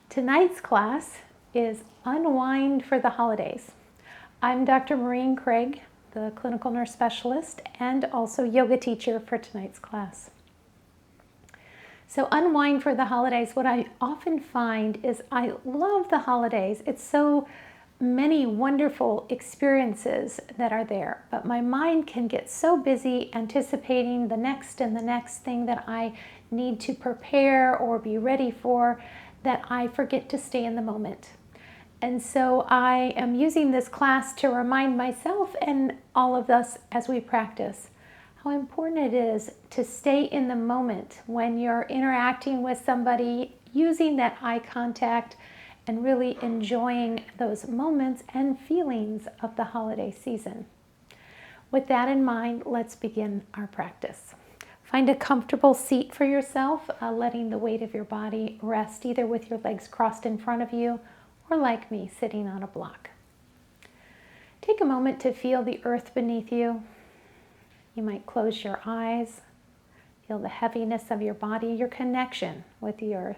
Tonight's class is Unwind for the Holidays. I'm Dr. Maureen Craig, the clinical nurse specialist and also yoga teacher for tonight's class. So Unwind for the Holidays, what I often find is I love the holidays. It's so many wonderful experiences that are there, but my mind can get so busy anticipating the next and the next thing that I need to prepare or be ready for that I forget to stay in the moment. And so I am using this class to remind myself and all of us as we practice how important it is to stay in the moment when you're interacting with somebody, using that eye contact and really enjoying those moments and feelings of the holiday season. With that in mind, let's begin our practice. Find a comfortable seat for yourself, letting the weight of your body rest either with your legs crossed in front of you or like me, sitting on a block. Take a moment to feel the earth beneath you. You might close your eyes, feel the heaviness of your body, your connection with the earth.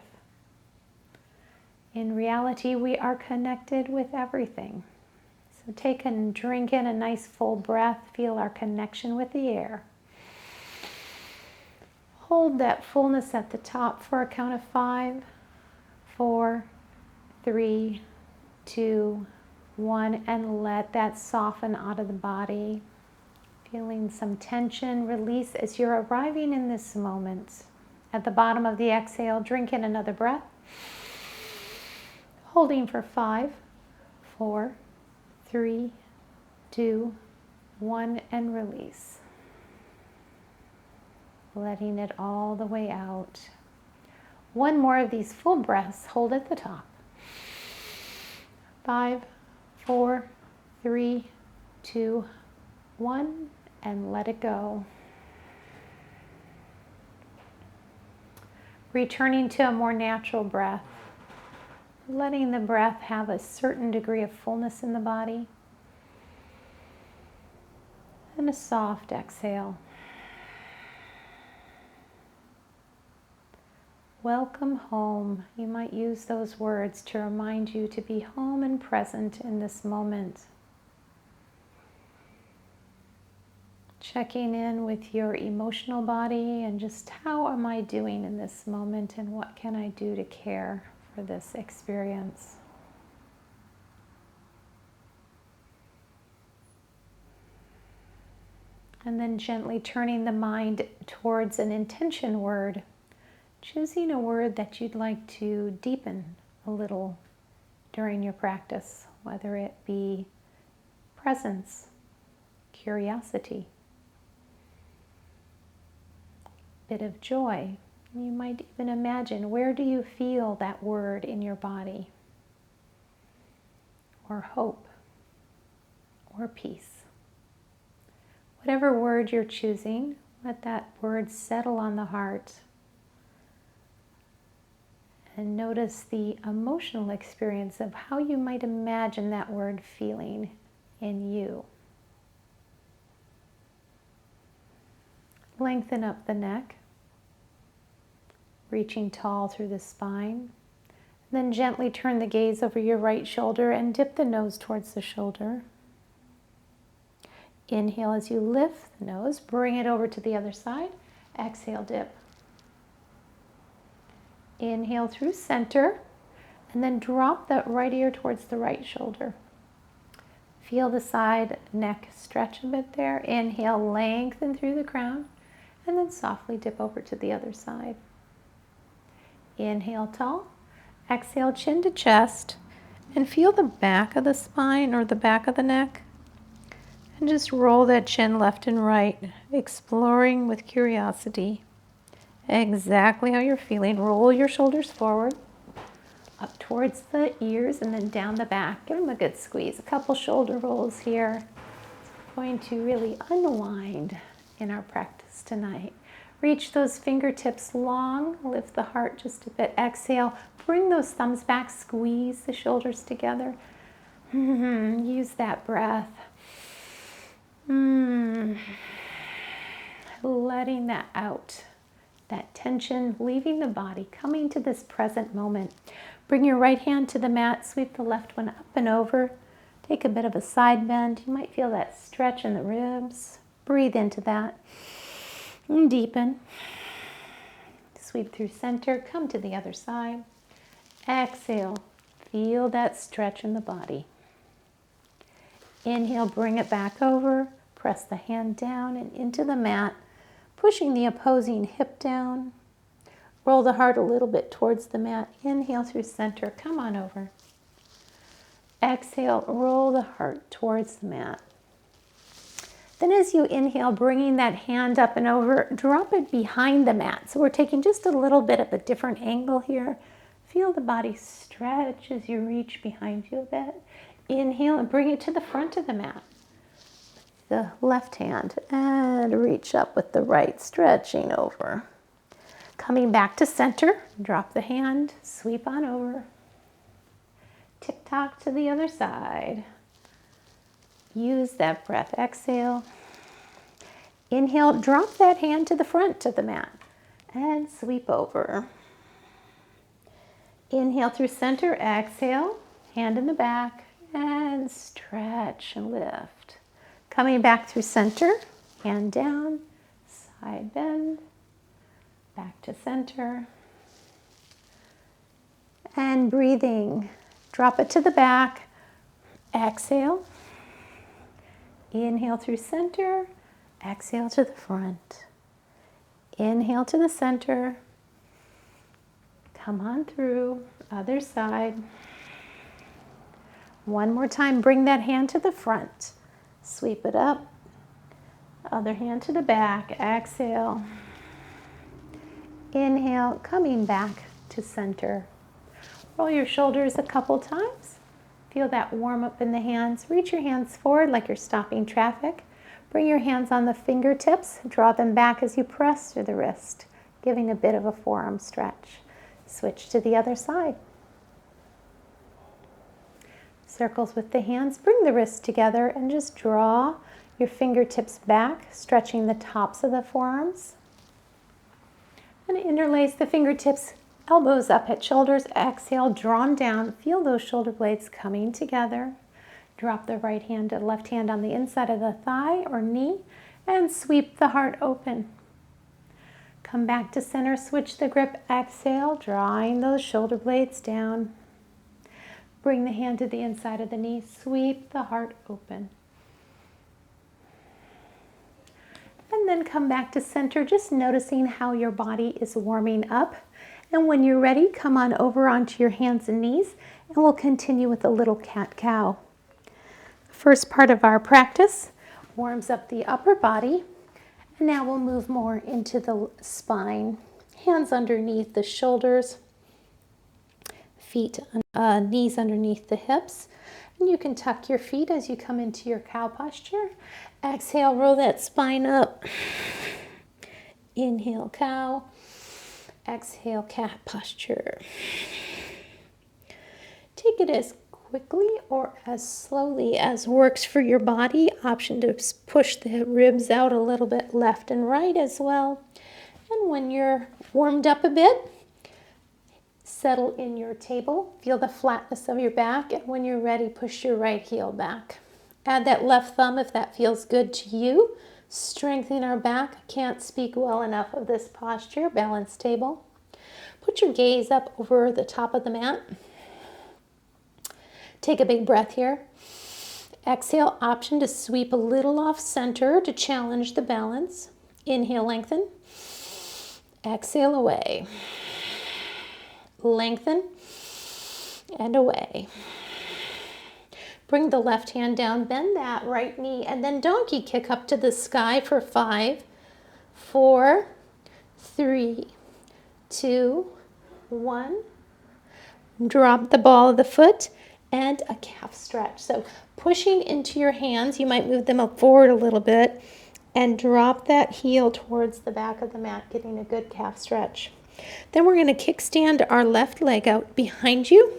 In reality, we are connected with everything. So take and drink in a nice full breath, feel our connection with the air. Hold that fullness at the top for a count of 5, 4, 3, 2, 1, and let that soften out of the body. Feeling some tension, release as you're arriving in this moment. At the bottom of the exhale, drink in another breath. Holding for 5, 4, 3, 2, 1, and release. Letting it all the way out. One more of these full breaths. Hold at the top. 5, 4, 3, 2, 1, and let it go. Returning to a more natural breath. Letting the breath have a certain degree of fullness in the body. And a soft exhale. Welcome home. You might use those words to remind you to be home and present in this moment. Checking in with your emotional body and just how am I doing in this moment and what can I do to care for this experience. And then gently turning the mind towards an intention word. Choosing a word that you'd like to deepen a little during your practice, whether it be presence, curiosity, bit of joy. You might even imagine, where do you feel that word in your body? Or hope, or peace. Whatever word you're choosing, let that word settle on the heart. And notice the emotional experience of how you might imagine that word feeling in you. Lengthen up the neck, reaching tall through the spine. Then gently turn the gaze over your right shoulder and dip the nose towards the shoulder. Inhale as you lift the nose, bring it over to the other side. Exhale, dip. Inhale through center, and then drop that right ear towards the right shoulder. Feel the side neck stretch a bit there. Inhale, lengthen through the crown, and then softly dip over to the other side. Inhale, tall. Exhale, chin to chest, and feel the back of the spine or the back of the neck. And just roll that chin left and right, exploring with curiosity. Exactly how you're feeling. Roll your shoulders forward, up towards the ears and then down the back. Give them a good squeeze. A couple shoulder rolls here. We're going to really unwind in our practice tonight. Reach those fingertips long. Lift the heart just a bit. Exhale. Bring those thumbs back. Squeeze the shoulders together. Use that breath. Letting that out. That tension, leaving the body, coming to this present moment. Bring your right hand to the mat, sweep the left one up and over. Take a bit of a side bend. You might feel that stretch in the ribs. Breathe into that and deepen. Sweep through center, come to the other side. Exhale, feel that stretch in the body. Inhale, bring it back over. Press the hand down and into the mat, pushing the opposing hip down. Roll the heart a little bit towards the mat. Inhale through center, come on over. Exhale, roll the heart towards the mat. Then as you inhale, bringing that hand up and over, drop it behind the mat. So we're taking just a little bit of a different angle here. Feel the body stretch as you reach behind you a bit. Inhale and bring it to the front of the mat. The left hand and reach up with the right, stretching over. Coming back to center, drop the hand, sweep on over. Tick-tock to the other side. Use that breath. Exhale. Inhale, drop that hand to the front of the mat and sweep over. Inhale through center, exhale, hand in the back and stretch and lift. Coming back through center, hand down, side bend, back to center. And breathing, drop it to the back, exhale. Inhale through center, exhale to the front. Inhale to the center. Come on through, other side. One more time, bring that hand to the front. Sweep it up. Other hand to the back, exhale. Inhale, coming back to center. Roll your shoulders a couple times. Feel that warm up in the hands. Reach your hands forward like you're stopping traffic. Bring your hands on the fingertips. Draw them back as you press through the wrist, giving a bit of a forearm stretch. Switch to the other side. Circles with the hands. Bring the wrists together and just draw your fingertips back, stretching the tops of the forearms. And interlace the fingertips, elbows up at shoulders. Exhale, drawn down. Feel those shoulder blades coming together. Drop the right hand and left hand on the inside of the thigh or knee and sweep the heart open. Come back to center, switch the grip. Exhale, drawing those shoulder blades down. Bring the hand to the inside of the knee, sweep the heart open. And then come back to center, just noticing how your body is warming up. And when you're ready, come on over onto your hands and knees, and we'll continue with a little cat-cow. First part of our practice warms up the upper body, and now we'll move more into the spine. Hands underneath the shoulders, feet, knees underneath the hips. And you can tuck your feet as you come into your cow posture. Exhale, roll that spine up. Inhale, cow. Exhale, cat posture. Take it as quickly or as slowly as works for your body. Option to push the ribs out a little bit left and right as well. And when you're warmed up a bit, settle in your table. Feel the flatness of your back. And when you're ready, push your right heel back. Add that left thumb if that feels good to you. Strengthen our back. Can't speak well enough of this posture. Balance table. Put your gaze up over the top of the mat. Take a big breath here. Exhale, option to sweep a little off center to challenge the balance. Inhale, lengthen. Exhale, away. Lengthen and away. Bring the left hand down, bend that right knee, and then donkey kick up to the sky for 5, 4, 3, 2, 1. Drop the ball of the foot and a calf stretch. So pushing into your hands, you might move them up forward a little bit and drop that heel towards the back of the mat, getting a good calf stretch. Then we're going to kickstand our left leg out behind you,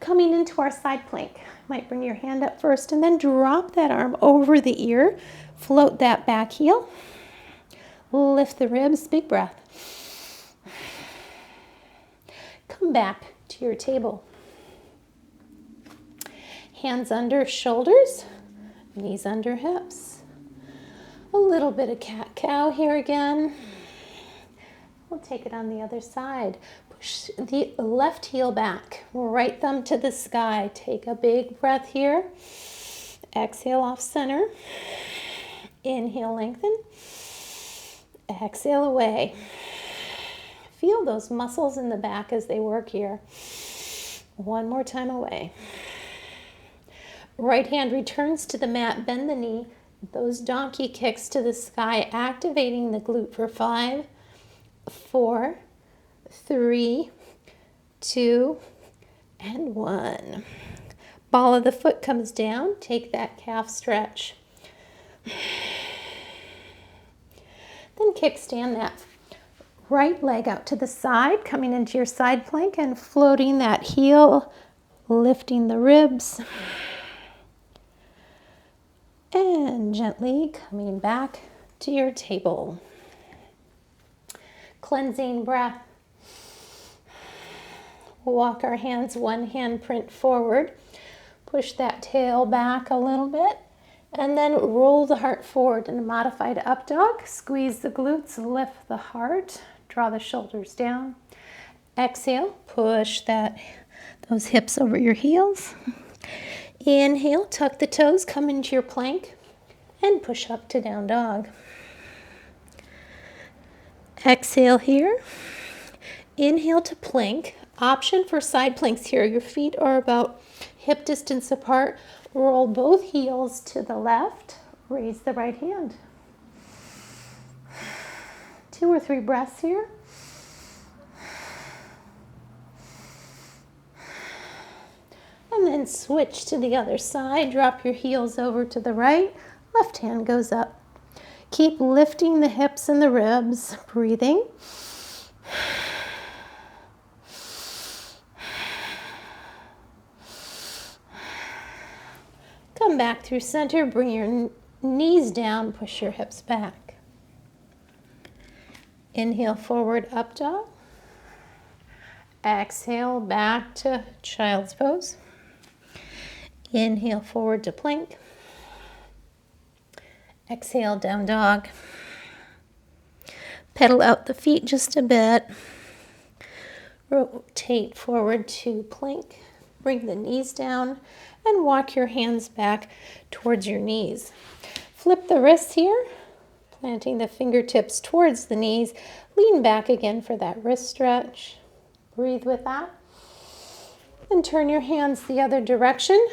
coming into our side plank. Might bring your hand up first and then drop that arm over the ear. Float that back heel. Lift the ribs, big breath. Come back to your table. Hands under shoulders, knees under hips. A little bit of cat-cow here again. We'll take it on the other side. Push the left heel back, right thumb to the sky. Take a big breath here. Exhale off center. Inhale, lengthen. Exhale away. Feel those muscles in the back as they work here. One more time away. Right hand returns to the mat, bend the knee. Those donkey kicks to the sky, activating the glute for 5, 4, 3, 2, and 1. Ball of the foot comes down. Take that calf stretch. Then kickstand that right leg out to the side, coming into your side plank and floating that heel, lifting the ribs. And gently coming back to your table. Cleansing breath. We'll walk our hands one hand print forward. Push that tail back a little bit. And then roll the heart forward in a modified up dog. Squeeze the glutes, lift the heart. Draw the shoulders down. Exhale, push those hips over your heels. Inhale, tuck the toes, come into your plank, and push up to down dog. Exhale here. Inhale to plank. Option for side planks here. Your feet are about hip distance apart. Roll both heels to the left. Raise the right hand. 2 or 3 breaths here. And then switch to the other side. Drop your heels over to the right. Left hand goes up. Keep lifting the hips and the ribs. Breathing. Come back through center. Bring your knees down. Push your hips back. Inhale, forward up dog. Exhale, back to child's pose. Inhale, forward to plank. Exhale, down dog. Pedal out the feet just a bit. Rotate forward to plank. Bring the knees down and walk your hands back towards your knees. Flip the wrists here, planting the fingertips towards the knees. Lean back again for that wrist stretch. Breathe with that. And turn your hands the other direction.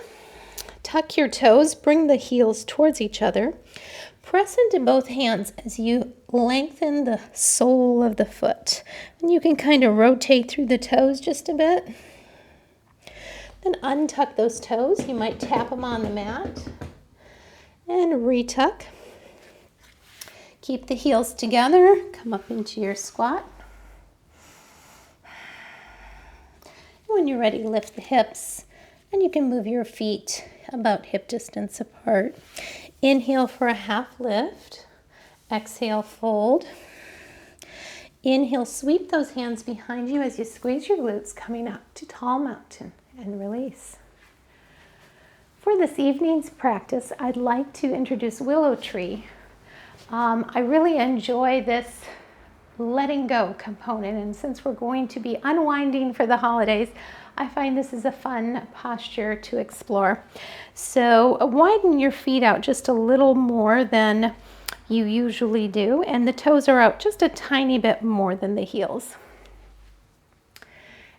Tuck your toes, bring the heels towards each other. Press into both hands as you lengthen the sole of the foot. And you can kind of rotate through the toes just a bit. Then untuck those toes. You might tap them on the mat. And retuck. Keep the heels together. Come up into your squat. When you're ready, lift the hips. And you can move your feet about hip distance apart. Inhale for a half lift. Exhale, fold. Inhale, sweep those hands behind you as you squeeze your glutes, coming up to tall mountain, and release. For this evening's practice, I'd like to introduce Willow Tree. I really enjoy this letting go component, and since we're going to be unwinding for the holidays, I find this is a fun posture to explore. So widen your feet out just a little more than you usually do, and the toes are out just a tiny bit more than the heels.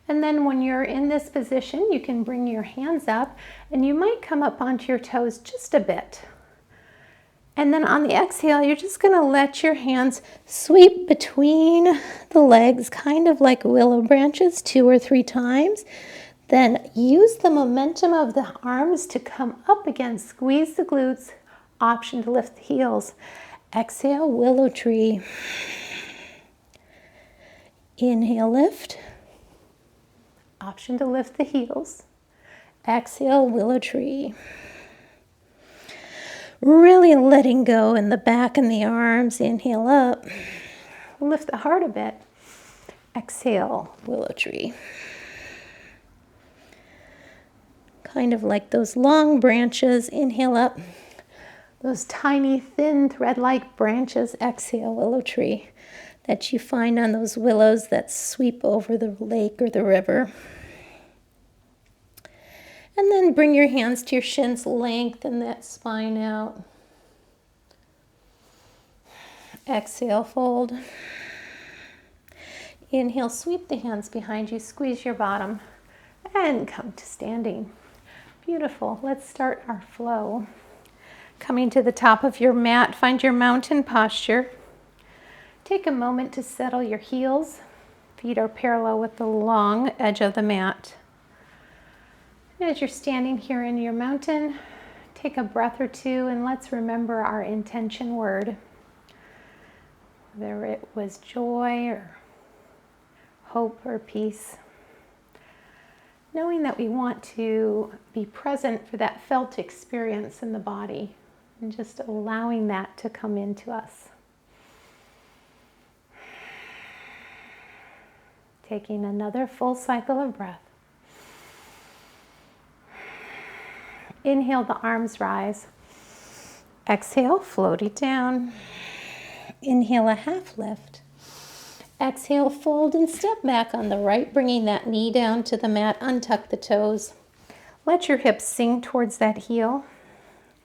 And then when you're in this position, you can bring your hands up, and you might come up onto your toes just a bit. And then on the exhale, you're just going to let your hands sweep between the legs, kind of like willow branches, 2 or 3 times. Then use the momentum of the arms to come up again. Squeeze the glutes. Option to lift the heels. Exhale, willow tree. Inhale, lift. Option to lift the heels. Exhale, willow tree. Really letting go in the back and the arms. Inhale up. Lift the heart a bit. Exhale, willow tree. kind of like those long branches. Inhale up. Those tiny, thin, thread-like branches. Exhale, willow tree, that you find on those willows that sweep over the lake or the river. And then bring your hands to your shins, lengthen that spine out. Exhale, fold. Inhale, sweep the hands behind you, squeeze your bottom, and come to standing. Beautiful. Let's start our flow. Coming to the top of your mat, find your mountain posture. Take a moment to settle your heels. Feet are parallel with the long edge of the mat. As you're standing here in your mountain, take a breath or two and let's remember our intention word. Whether it was joy or hope or peace. Knowing that we want to be present for that felt experience in the body and just allowing that to come into us. Taking another full cycle of breath. Inhale, the arms rise. Exhale, float it down. Inhale, a half lift. Exhale, fold and step back on the right, bringing that knee down to the mat. Untuck the toes. Let your hips sink towards that heel.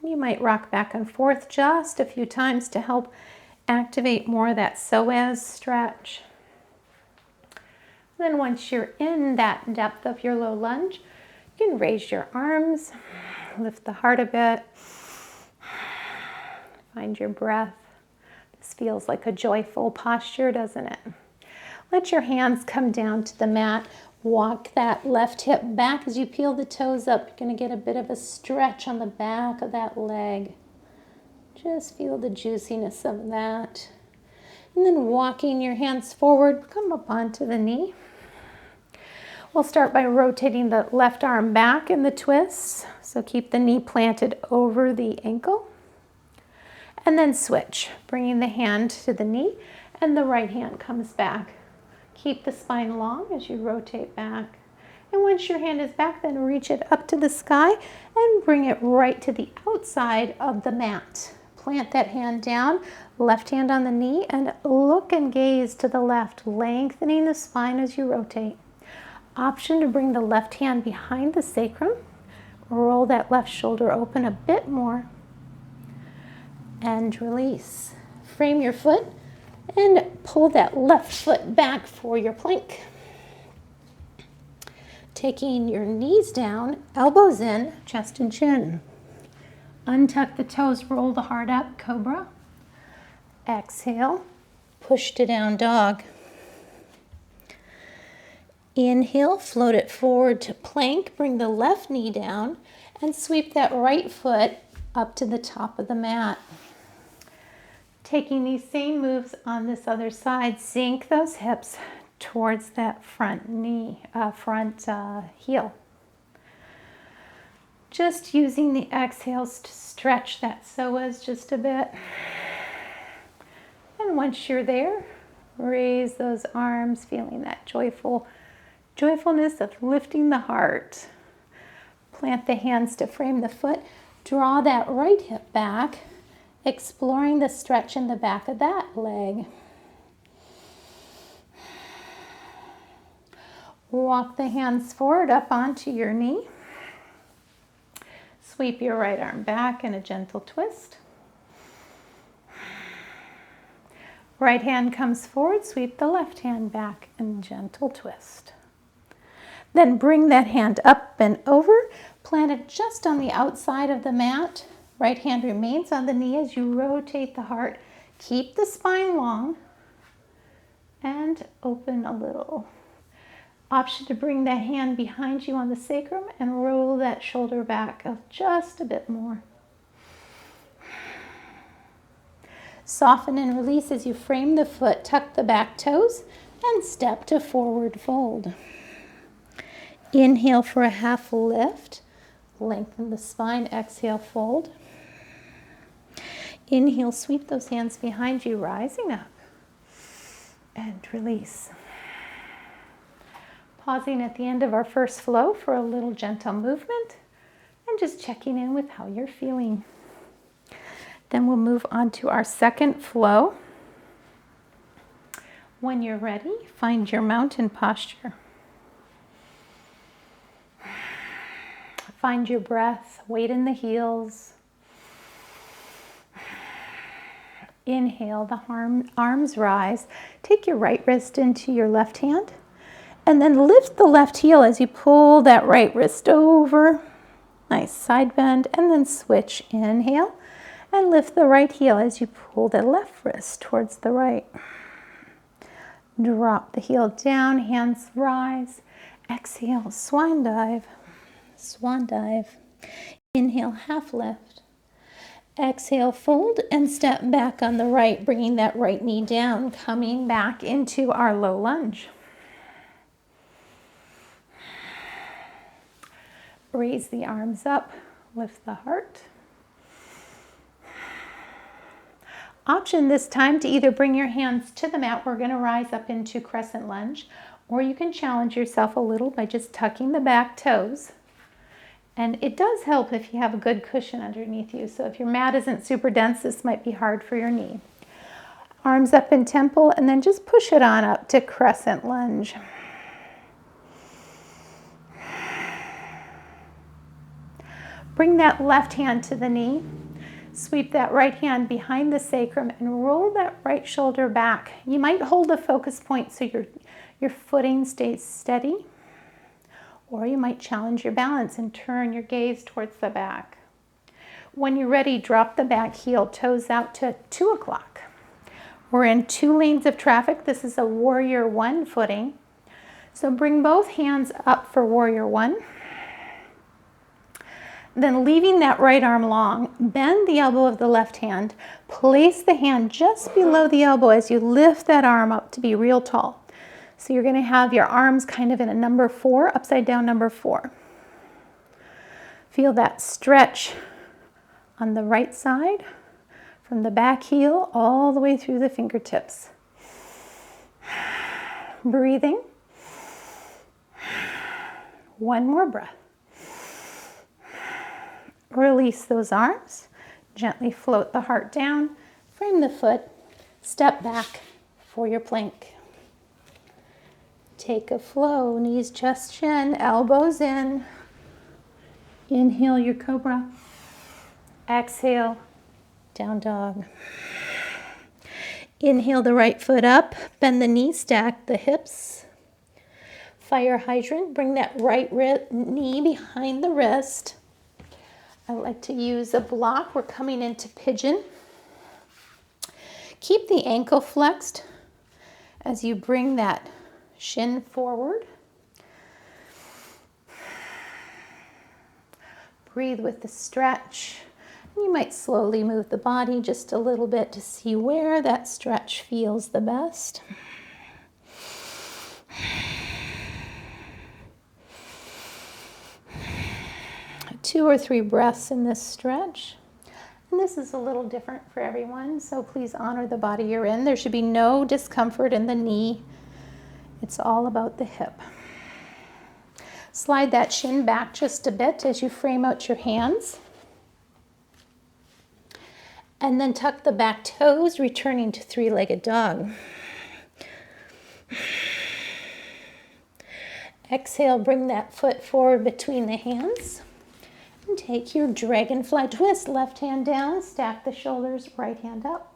You might rock back and forth just a few times to help activate more of that psoas stretch. Then once you're in that depth of your low lunge, you can raise your arms, lift the heart a bit, find your breath. This feels like a joyful posture, doesn't it? Let your hands come down to the mat. Walk that left hip back as you peel the toes up. You're going to get a bit of a stretch on the back of that leg. Just feel the juiciness of that. And then walking your hands forward, come up onto the knee. We'll start by rotating the left arm back in the twists. So keep the knee planted over the ankle. And then switch, bringing the hand to the knee and the right hand comes back. Keep the spine long as you rotate back. And once your hand is back, then reach it up to the sky and bring it right to the outside of the mat. Plant that hand down, left hand on the knee, and look and gaze to the left, lengthening the spine as you rotate. Option to bring the left hand behind the sacrum. Roll that left shoulder open a bit more. And release. Frame your foot and pull that left foot back for your plank. Taking your knees down, elbows in, chest and chin. Untuck the toes, roll the heart up, cobra. Exhale, push to down dog. Inhale, float it forward to plank, bring the left knee down and sweep that right foot up to the top of the mat. Taking these same moves on this other side, sink those hips towards that front knee, heel. Just using the exhales to stretch that psoas just a bit. And once you're there, raise those arms, feeling that joyfulness of lifting the heart. Plant the hands to frame the foot. Draw that right hip back, exploring the stretch in the back of that leg. Walk the hands forward up onto your knee. Sweep your right arm back in a gentle twist. Right hand comes forward, sweep the left hand back in a gentle twist. Then bring that hand up and over, plant it just on the outside of the mat. Right hand remains on the knee as you rotate the heart. Keep the spine long and open a little. Option to bring that hand behind you on the sacrum and roll that shoulder back just a bit more. Soften and release as you frame the foot, tuck the back toes, and step to forward fold. Inhale for a half lift, lengthen the spine, exhale, fold. Inhale, sweep those hands behind you, rising up, and release. Pausing at the end of our first flow for a little gentle movement. and just checking in with how you're feeling. Then we'll move on to our second flow. When you're ready, find your mountain posture. Find your breath, weight in the heels. Inhale, the arms rise. Take your right wrist into your left hand and then lift the left heel as you pull that right wrist over. Nice side bend, and then switch. Inhale and lift the right heel as you pull the left wrist towards the right. Drop the heel down, hands rise. Exhale, swan dive. Swan dive. Inhale, half lift. Exhale, fold and step back on the right, bringing that right knee down, coming back into our low lunge. Raise the arms up, lift the heart. Option this time to either bring your hands to the mat. We're going to rise up into crescent lunge, or you can challenge yourself a little by just tucking the back toes. And it does help if you have a good cushion underneath you. So if your mat isn't super dense, this might be hard for your knee. Arms up in temple, and then just push it on up to crescent lunge. Bring that left hand to the knee. Sweep that right hand behind the sacrum and roll that right shoulder back. You might hold a focus point so your footing stays steady. Or you might challenge your balance and turn your gaze towards the back. When you're ready, drop the back heel, toes out to 2 o'clock. We're in 2 lanes of traffic. This is a warrior 1 footing. So bring both hands up for warrior 1. Then leaving that right arm long, bend the elbow of the left hand. Place the hand just below the elbow as you lift that arm up to be real tall. So you're going to have your arms kind of in a number 4, upside down number 4. Feel that stretch on the right side from the back heel all the way through the fingertips. Breathing. One more breath. Release those arms. Gently float the heart down. Frame the foot. Step back for your plank. Take a flow, knees, chest, chin, elbows in. Inhale your cobra. Exhale, down dog. Inhale the right foot up, bend the knee, stack the hips. Fire hydrant, bring that right knee behind the wrist. I like to use a block. We're coming into pigeon. Keep the ankle flexed as you bring that shin forward. Breathe with the stretch. You might slowly move the body just a little bit to see where that stretch feels the best. Two or 3 breaths in this stretch. And this is a little different for everyone, so please honor the body you're in. There should be no discomfort in the knee. It's all about the hip. Slide that shin back just a bit as you frame out your hands. And then tuck the back toes, returning to 3-legged dog. Exhale, bring that foot forward between the hands. And take your dragonfly twist. Left hand down, stack the shoulders, right hand up.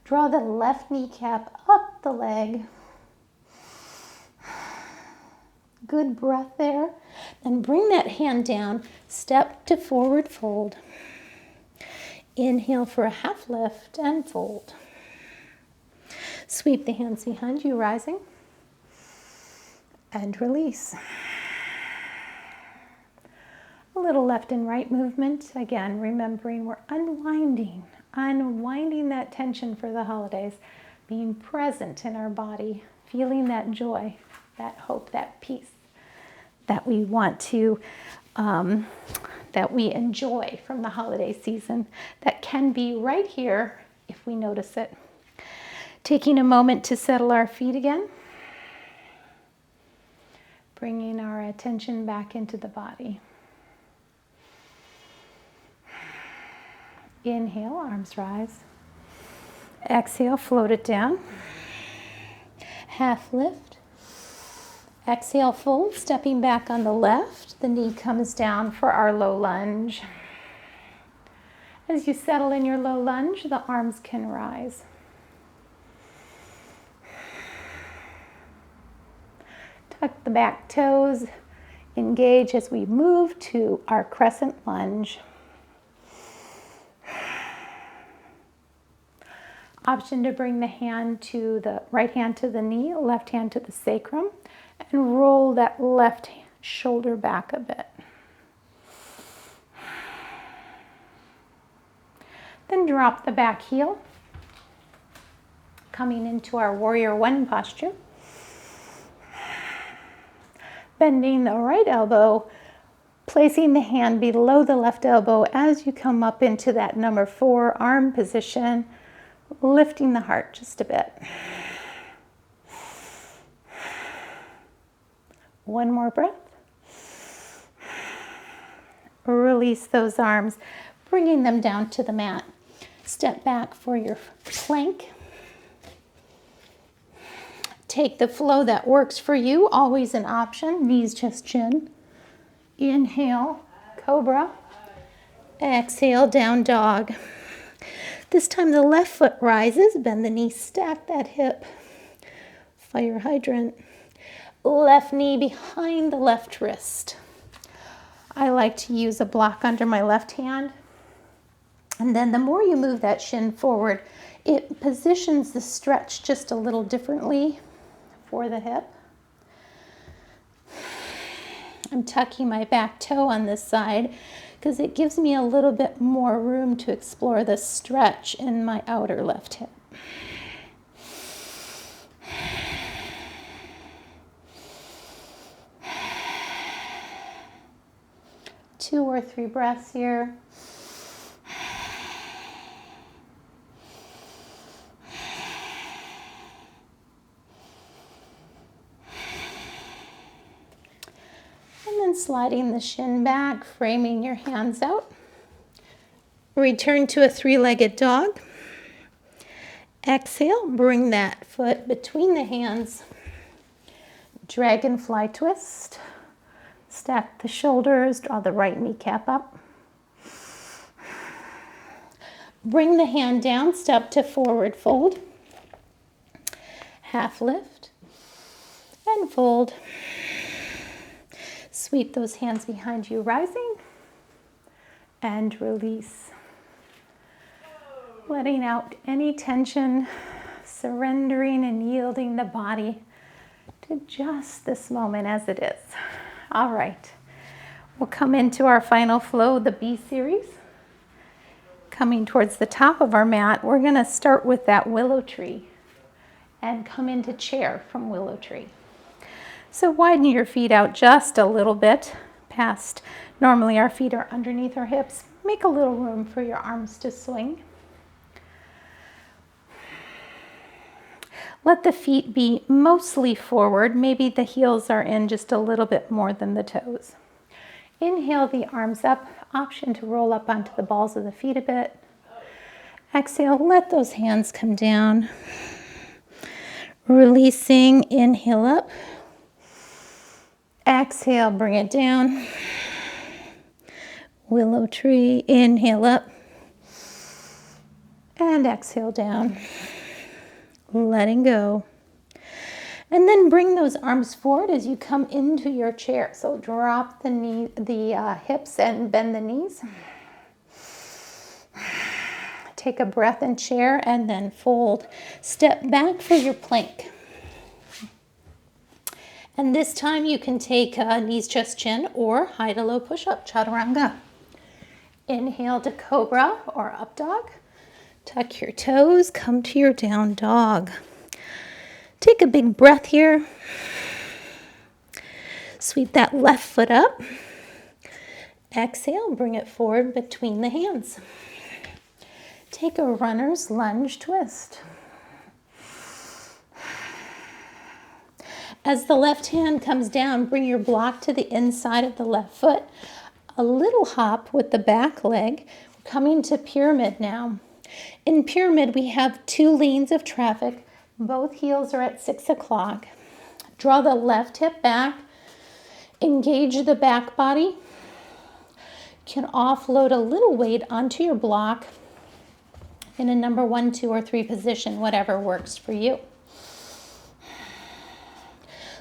Draw the left kneecap up the leg. Good breath there. Then bring that hand down, step to forward fold. Inhale for a half lift and fold. Sweep the hands behind you, rising. And release. A little left and right movement. Again, remembering we're unwinding that tension for the holidays, being present in our body, feeling that joy, that hope, that peace that we want to, that we enjoy from the holiday season, that can be right here if we notice it. Taking a moment to settle our feet again. Bringing our attention back into the body. Inhale, arms rise. Exhale, float it down. Half lift. Exhale, fold, stepping back on the left. The knee comes down for our low lunge. As you settle in your low lunge, the arms can rise. Tuck the back toes, engage as we move to our crescent lunge. Option to bring the right hand to the knee, left hand to the sacrum, and roll that left shoulder back a bit. Then drop the back heel, coming into our warrior one posture. Bending the right elbow, placing the hand below the left elbow as you come up into that number 4 arm position, lifting the heart just a bit. One more breath. Release those arms, bringing them down to the mat. Step back for your plank. Take the flow that works for you, always an option. Knees, chest, chin. Inhale, cobra. Exhale, down dog. This time the left foot rises, bend the knee, stack that hip. Fire hydrant. Left knee behind the left wrist. I like to use a block under my left hand. And then the more you move that shin forward, it positions the stretch just a little differently for the hip. I'm tucking my back toe on this side because it gives me a little bit more room to explore the stretch in my outer left hip. Two or three breaths here. And then sliding the shin back, framing your hands out. Return to a three-legged dog. Exhale, bring that foot between the hands. Dragonfly twist. Stack the shoulders, draw the right kneecap up. Bring the hand down, step to forward fold. Half lift and fold. Sweep those hands behind you, rising and release. Letting out any tension, surrendering and yielding the body to just this moment as it is. All right, we'll come into our final flow, the B series. Coming towards the top of our mat, we're going to start with that willow tree and come into chair from willow tree. So widen your feet out just a little bit past, normally our feet are underneath our hips. Make a little room for your arms to swing. Let the feet be mostly forward. Maybe the heels are in just a little bit more than the toes. Inhale the arms up. Option to roll up onto the balls of the feet a bit. Exhale, let those hands come down. Releasing, inhale up. Exhale, bring it down. Willow tree, inhale up. And exhale down. Letting go. And then bring those arms forward as you come into your chair. So drop the hips and bend the knees. Take a breath in chair and then fold. Step back for your plank. And this time you can take knees, chest, chin, or high to low push-up, chaturanga. Inhale to cobra or up dog. Tuck your toes, come to your down dog. Take a big breath here. Sweep that left foot up. Exhale, bring it forward between the hands. Take a runner's lunge twist. As the left hand comes down, bring your block to the inside of the left foot. A little hop with the back leg. Coming to pyramid now. In pyramid, we have 2 lanes of traffic. Both heels are at 6 o'clock. Draw the left hip back. Engage the back body. You can offload a little weight onto your block in a number 1, 2, or 3 position, whatever works for you.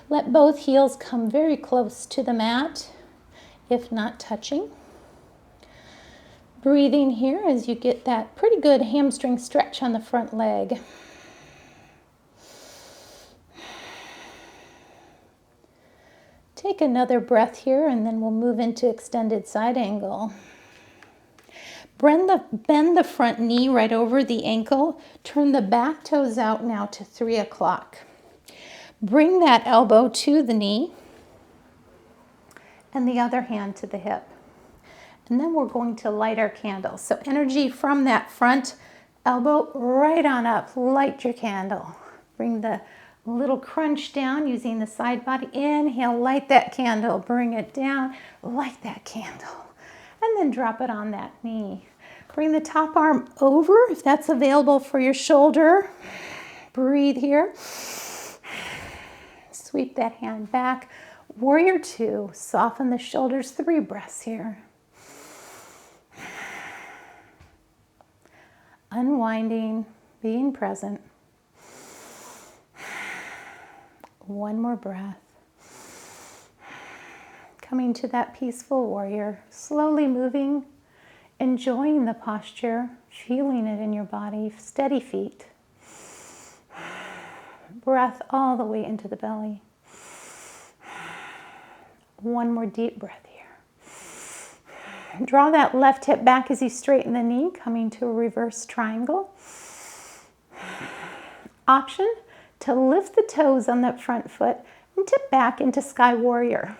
Let both heels come very close to the mat, if not touching. Breathing here as you get that pretty good hamstring stretch on the front leg. Take another breath here and then we'll move into extended side angle. Bend the front knee right over the ankle. Turn the back toes out now to 3 o'clock. Bring that elbow to the knee and the other hand to the hip. And then we're going to light our candle. So energy from that front elbow right on up. Light your candle. Bring the little crunch down using the side body. Inhale, light that candle. Bring it down, light that candle. And then drop it on that knee. Bring the top arm over if that's available for your shoulder. Breathe here. Sweep that hand back. Warrior 2. Soften the shoulders. 3 breaths here. Unwinding, being present. 1 more breath. Coming to that peaceful warrior, slowly moving, enjoying the posture, feeling it in your body, steady feet. Breath all the way into the belly. 1 more deep breath here. Draw that left hip back as you straighten the knee, coming to a reverse triangle. Option to lift the toes on that front foot and tip back into Sky Warrior.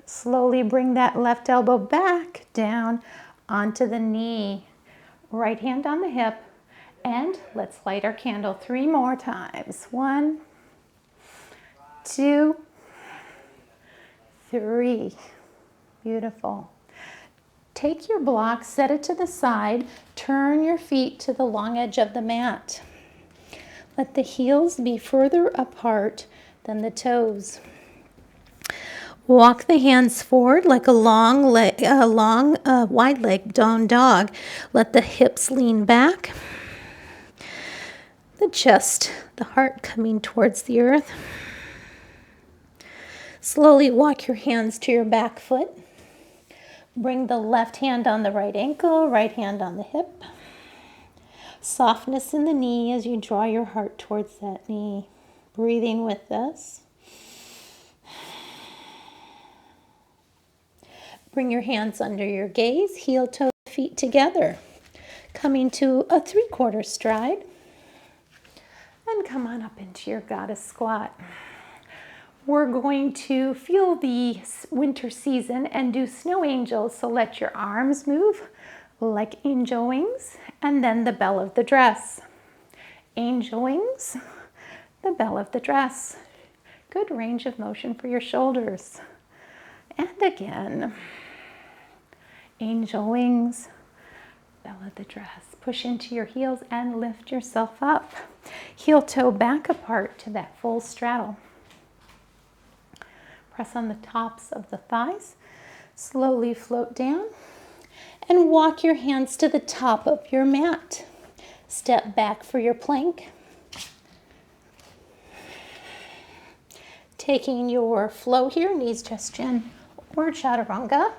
Slowly bring that left elbow back down onto the knee. Right hand on the hip. And let's light our candle 3 more times. 1, 2, 3. Beautiful. Take your block, set it to the side, turn your feet to the long edge of the mat. Let the heels be further apart than the toes. Walk the hands forward like a wide leg down dog. Let the hips lean back. The chest, the heart coming towards the earth. Slowly walk your hands to your back foot. Bring the left hand on the right ankle, right hand on the hip. Softness in the knee as you draw your heart towards that knee. Breathing with this. Bring your hands under your gaze, heel, toe, feet together. Coming to a 3/4 stride. And come on up into your goddess squat. We're going to feel the winter season and do snow angels. So let your arms move like angel wings and then the bell of the dress. Angel wings, the bell of the dress. Good range of motion for your shoulders. And again, angel wings, bell of the dress. Push into your heels and lift yourself up. Heel toe back apart to that full straddle. Press on the tops of the thighs. Slowly float down and walk your hands to the top of your mat. Step back for your plank. Taking your flow here, knees, chest, chin, or chaturanga.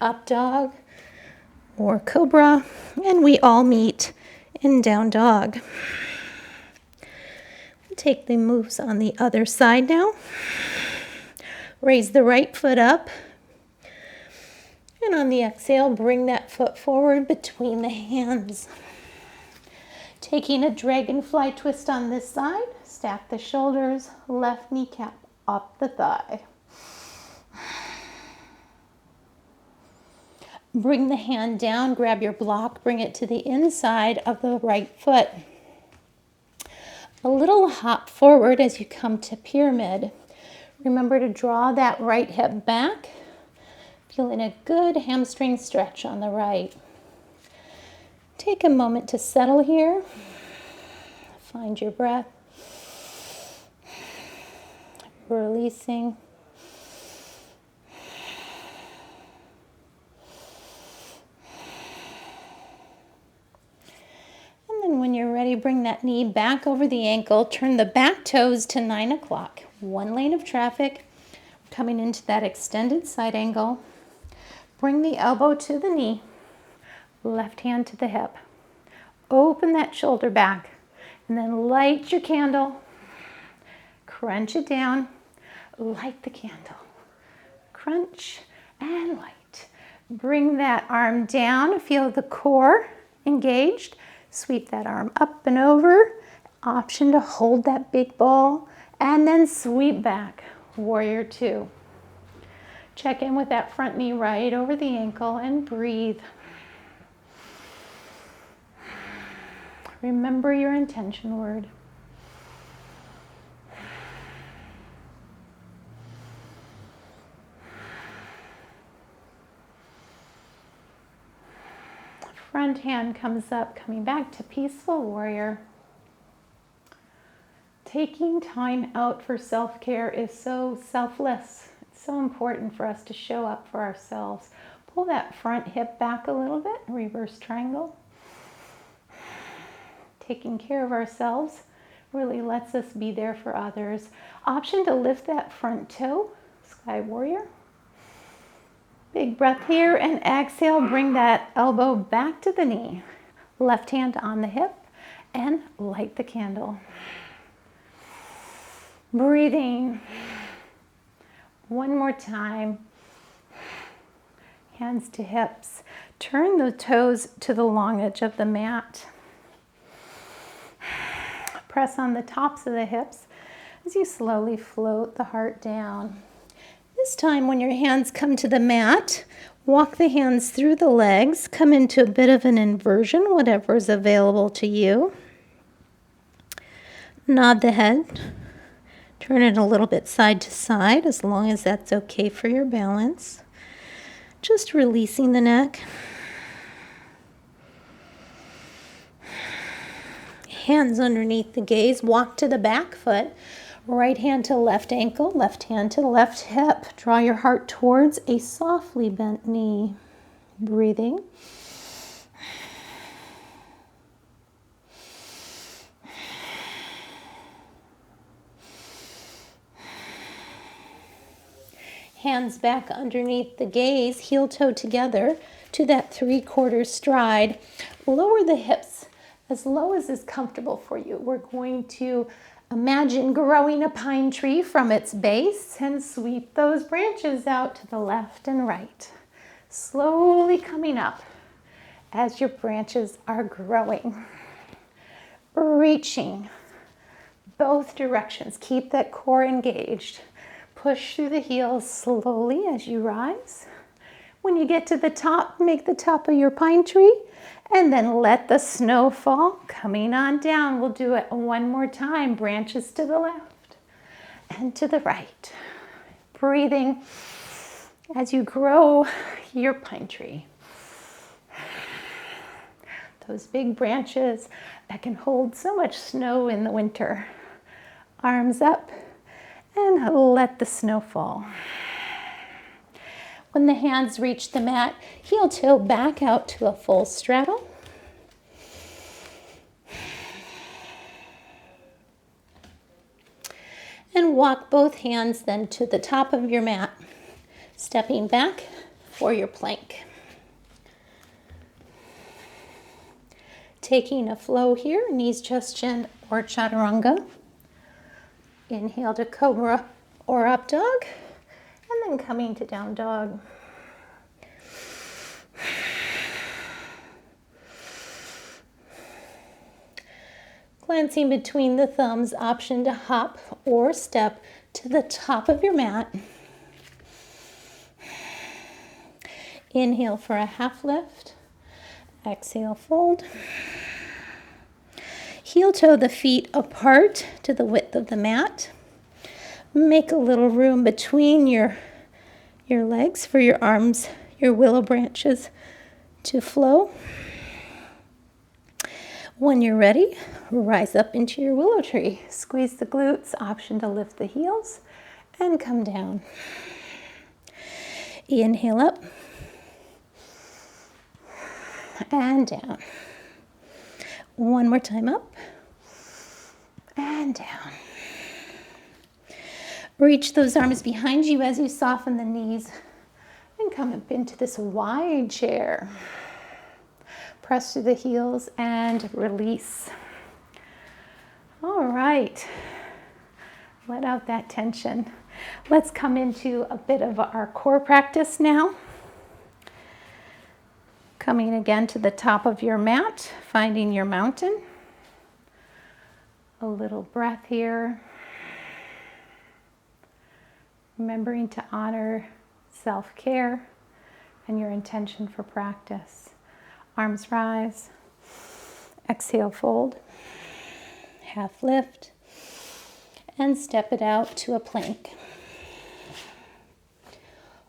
Up dog or cobra. And we all meet in down dog. Take the moves on the other side now. Raise the right foot up. And on the exhale, bring that foot forward between the hands. Taking a dragonfly twist on this side. Stack the shoulders, left kneecap up the thigh. Bring the hand down, grab your block, bring it to the inside of the right foot. A little hop forward as you come to pyramid. Remember to draw that right hip back. Feeling a good hamstring stretch on the right. Take a moment to settle here. Find your breath. Releasing. And then when you're ready, bring that knee back over the ankle. Turn the back toes to 9 o'clock. One lane of traffic. Coming into that extended side angle. Bring the elbow to the knee. Left hand to the hip. Open that shoulder back. And then light your candle. Crunch it down. Light the candle. Crunch and light. Bring that arm down. Feel the core engaged. Sweep that arm up and over. Option to hold that big ball. And then sweep back. Warrior two. Check in with that front knee right over the ankle and breathe. Remember your intention word. Front hand comes up, coming back to peaceful warrior. Taking time out for self-care is so selfless. It's so important for us to show up for ourselves. Pull that front hip back a little bit, reverse triangle. Taking care of ourselves really lets us be there for others. Option to lift that front toe, sky warrior. Big breath here and exhale, bring that elbow back to the knee. Left hand on the hip and light the candle. Breathing. One more time. Hands to hips. Turn the toes to the long edge of the mat. Press on the tops of the hips as you slowly float the heart down. This time when your hands come to the mat, walk the hands through the legs, come into a bit of an inversion, whatever is available to you. Nod the head. Turn it a little bit side to side, as long as that's okay for your balance. Just releasing the neck. Hands underneath the gaze. Walk to the back foot. Right hand to left ankle, left hand to left hip. Draw your heart towards a softly bent knee. Breathing. Hands back underneath the gaze, heel toe together to that 3/4 stride. Lower the hips as low as is comfortable for you. We're going to imagine growing a pine tree from its base and sweep those branches out to the left and right. Slowly coming up as your branches are growing. Reaching both directions. Keep that core engaged. Push through the heels slowly as you rise. When you get to the top, make the top of your pine tree and then let the snow fall. Coming on down, we'll do it one more time. Branches to the left and to the right. Breathing as you grow your pine tree. Those big branches that can hold so much snow in the winter. Arms up and let the snow fall. When the hands reach the mat, heel toe back out to a full straddle. And walk both hands then to the top of your mat, stepping back for your plank. Taking a flow here, knees, chest, chin, or chaturanga. Inhale to cobra or up dog, and then coming to down dog. Glancing between the thumbs, option to hop or step to the top of your mat. Inhale for a half lift. Exhale, fold. Heel toe the feet apart to the width of the mat. Make a little room between your your legs, for your arms, your willow branches to flow. When you're ready, rise up into your willow tree. Squeeze the glutes, option to lift the heels, and come down. Inhale up and down. One more time, up and down. Reach those arms behind you as you soften the knees and come up into this wide chair. Press through the heels and release. All right, let out that tension. Let's come into a bit of our core practice now. Coming again to the top of your mat, finding your mountain. A little breath here. Remembering to honor self-care and your intention for practice. Arms rise, exhale, fold, half lift, and step it out to a plank.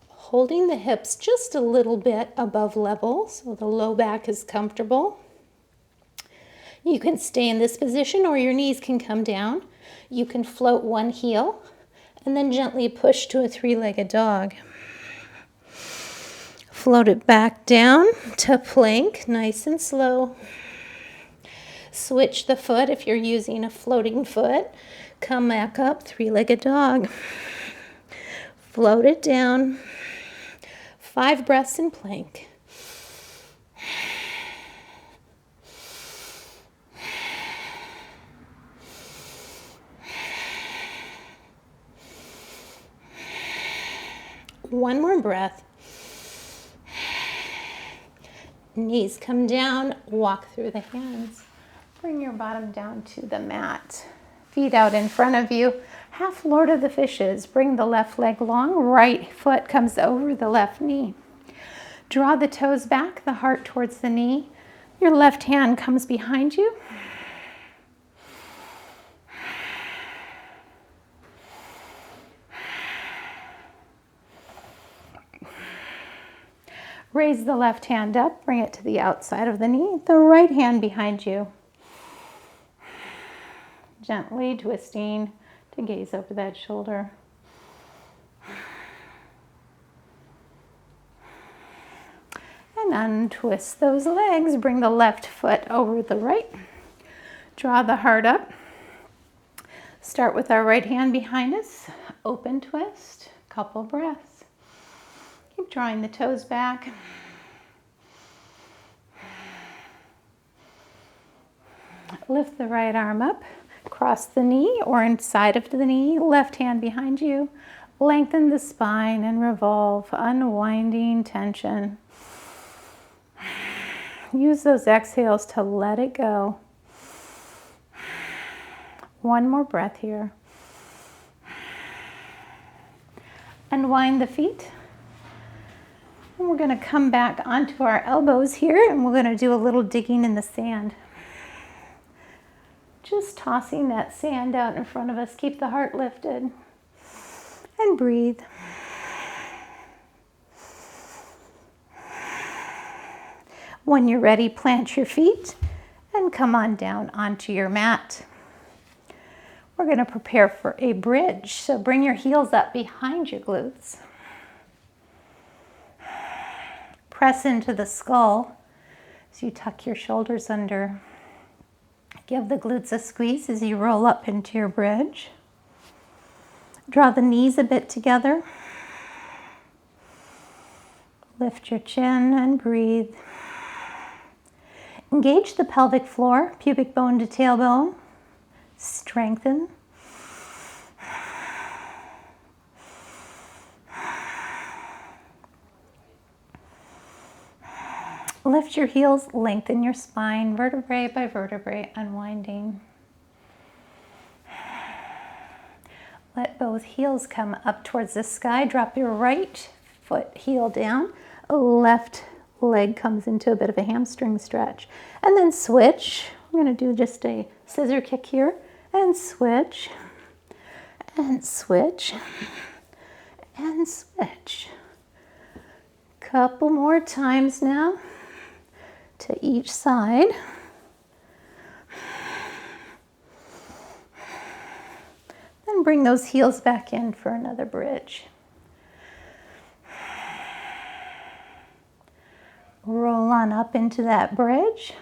Holding the hips just a little bit above level so the low back is comfortable. You can stay in this position or your knees can come down. You can float one heel and then gently push to a three-legged dog. Float it back down to plank, nice and slow. Switch the foot if you're using a floating foot. Come back up, three-legged dog. Float it down. 5 breaths in plank. One more breath. Knees come down, walk through the hands. Bring your bottom down to the mat. Feet out in front of you. Half Lord of the Fishes. Bring the left leg long. Right foot comes over the left knee. Draw the toes back, the heart towards the knee. Your left hand comes behind you. Raise the left hand up, bring it to the outside of the knee, the right hand behind you. Gently twisting to gaze over that shoulder. And untwist those legs, bring the left foot over the right. Draw the heart up. Start with our right hand behind us, open twist, couple breaths. Keep drawing the toes back. Lift the right arm up, cross the knee or inside of the knee, left hand behind you. Lengthen the spine and revolve, unwinding tension. Use those exhales to let it go. One more breath here. Unwind the feet. And we're going to come back onto our elbows here and we're going to do a little digging in the sand. Just tossing that sand out in front of us. Keep the heart lifted and breathe. When you're ready, plant your feet and come on down onto your mat. We're going to prepare for a bridge. So bring your heels up behind your glutes. Press into the skull as you tuck your shoulders under. Give the glutes a squeeze as you roll up into your bridge. Draw the knees a bit together. Lift your chin and breathe. Engage the pelvic floor, pubic bone to tailbone. Strengthen. Lift your heels, lengthen your spine, vertebrae by vertebrae, unwinding. Let both heels come up towards the sky. Drop your right foot heel down. Left leg comes into a bit of a hamstring stretch. And then switch. I'm going to do just a scissor kick here. And switch. And switch. And switch. Couple more times now to each side. Then bring those heels back in for another bridge. Roll on up into that bridge.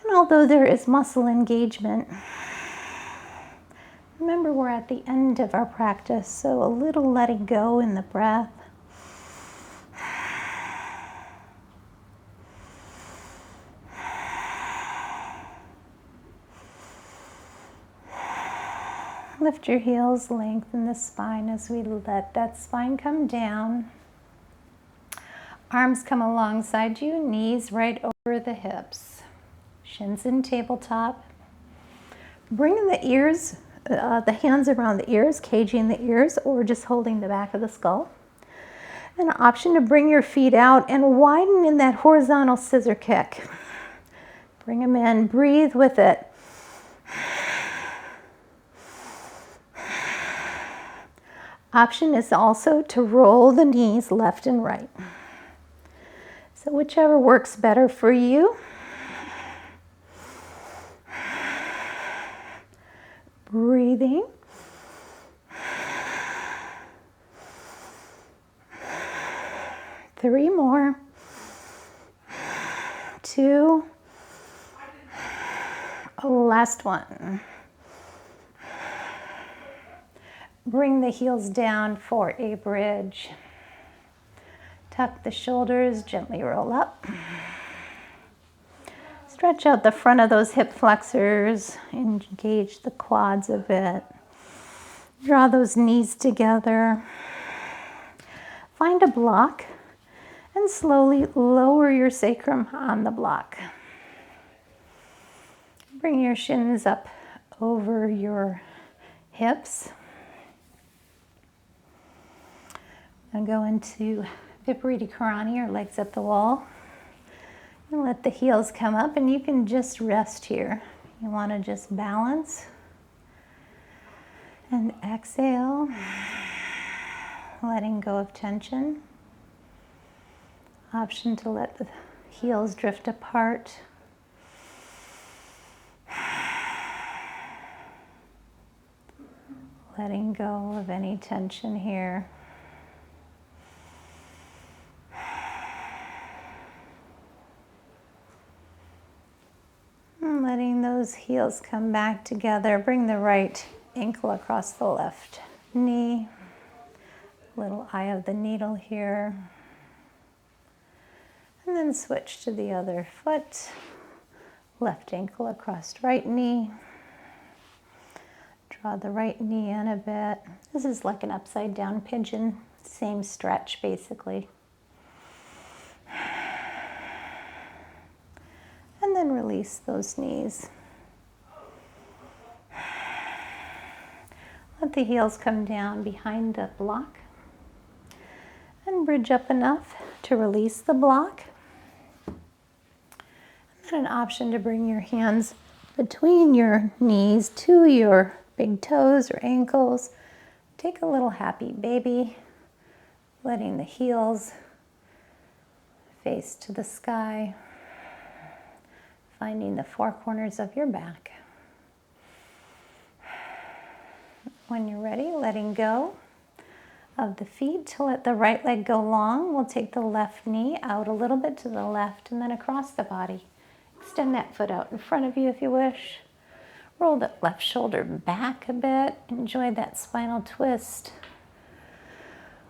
And although there is muscle engagement, remember we're at the end of our practice, so a little letting go in the breath. Lift your heels, lengthen the spine as we let that spine come down. Arms come alongside you, knees right over the hips. Shins in tabletop. Bring the ears, the hands around the ears, caging the ears, or just holding the back of the skull. An option to bring your feet out and widen in that horizontal scissor kick. Bring them in, breathe with it. Option is also to roll the knees left and right. So whichever works better for you. Breathing. Three more. Two. Last one. Bring the heels down for a bridge. Tuck the shoulders, gently roll up. Stretch out the front of those hip flexors, engage the quads a bit. Draw those knees together. Find a block and slowly lower your sacrum on the block. Bring your shins up over your hips. And go into Viparita Karani, or legs at the wall. And let the heels come up, and you can just rest here. You want to just balance. And exhale, letting go of tension. Option to let the heels drift apart. Letting go of any tension here. And letting those heels come back together. Bring the right ankle across the left knee. Little eye of the needle here. And then switch to the other foot. Left ankle across right knee. Draw the right knee in a bit. This is like an upside down pigeon. Same stretch basically. And then release those knees. Let the heels come down behind the block. And bridge up enough to release the block. And then an option to bring your hands between your knees to your big toes or ankles. Take a little happy baby, letting the heels face to the sky, finding the four corners of your back. When you're ready, letting go of the feet to let the right leg go long. We'll take the left knee out a little bit to the left and then across the body. Extend that foot out in front of you if you wish. Roll the left shoulder back a bit. Enjoy that spinal twist.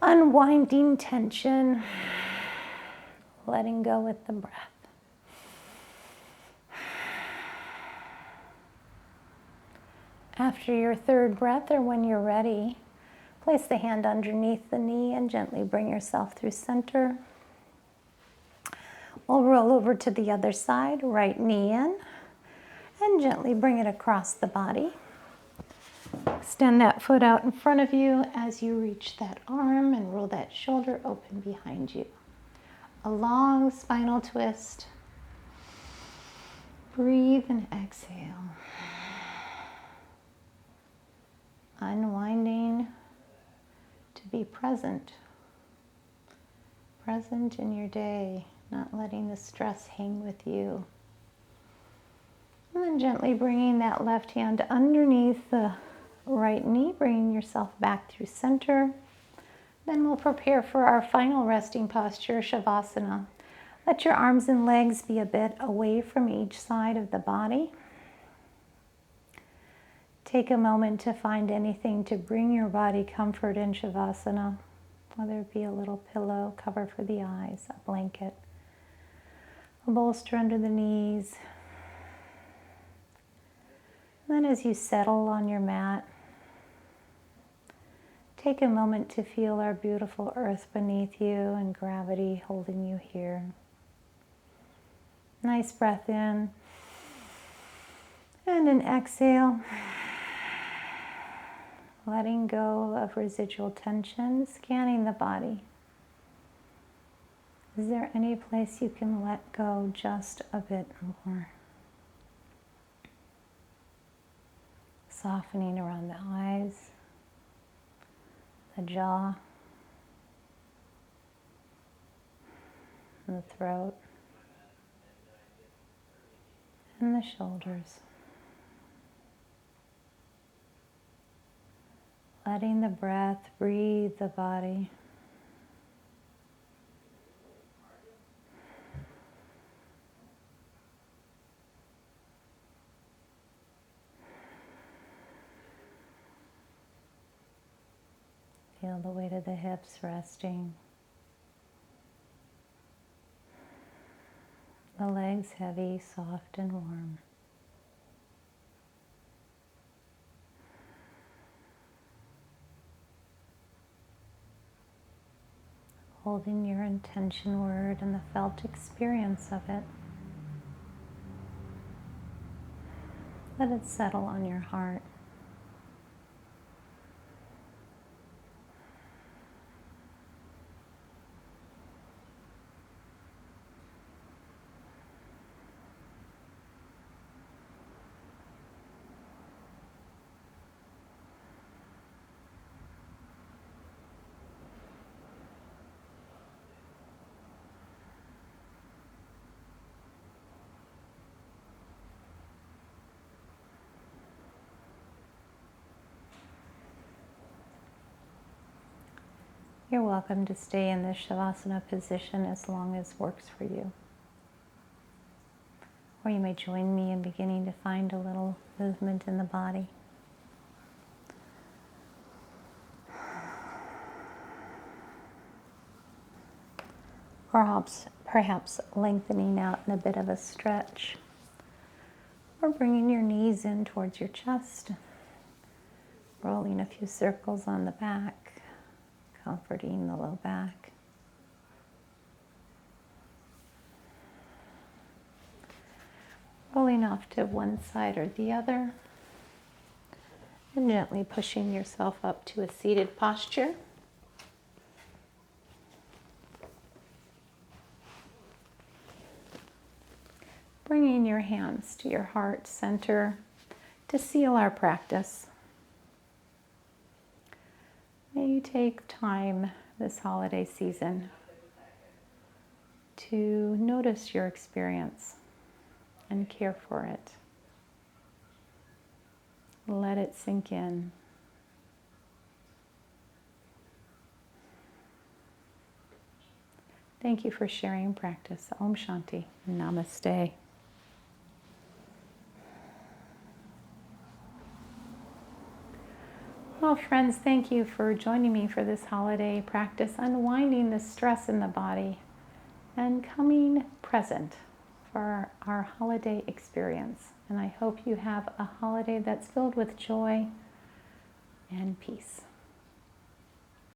Unwinding tension. Letting go with the breath. After your third breath, or when you're ready, place the hand underneath the knee and gently bring yourself through center. We'll roll over to the other side, right knee in, and gently bring it across the body. Extend that foot out in front of you as you reach that arm and roll that shoulder open behind you. A long spinal twist. Breathe and exhale. Unwinding to be present present in your day, not letting the stress hang with you. And then gently bringing that left hand underneath the right knee, bringing yourself back through center. Then we'll prepare for our final resting posture, Shavasana. Let your arms and legs be a bit away from each side of the body. Take a moment to find anything to bring your body comfort in Shavasana, whether it be a little pillow, cover for the eyes, a blanket, a bolster under the knees. And then as you settle on your mat, take a moment to feel our beautiful earth beneath you and gravity holding you here. Nice breath in and an exhale. Letting go of residual tension, scanning the body. Is there any place you can let go just a bit more? Softening around the eyes, the jaw, and the throat, and the shoulders. Letting the breath breathe the body. Feel the weight of the hips resting. The legs heavy, soft, and warm. Holding your intention word and the felt experience of it. Let it settle on your heart. You're welcome to stay in this Shavasana position as long as works for you. Or you may join me in beginning to find a little movement in the body. Perhaps lengthening out in a bit of a stretch. Or bringing your knees in towards your chest. Rolling a few circles on the back. Comforting the low back. Rolling off to one side or the other. And gently pushing yourself up to a seated posture. Bringing your hands to your heart center to seal our practice. May you take time this holiday season to notice your experience and care for it. Let it sink in. Thank you for sharing practice. Om Shanti. Namaste. Well, friends, thank you for joining me for this holiday practice, unwinding the stress in the body and coming present for our holiday experience. And I hope you have a holiday that's filled with joy and peace.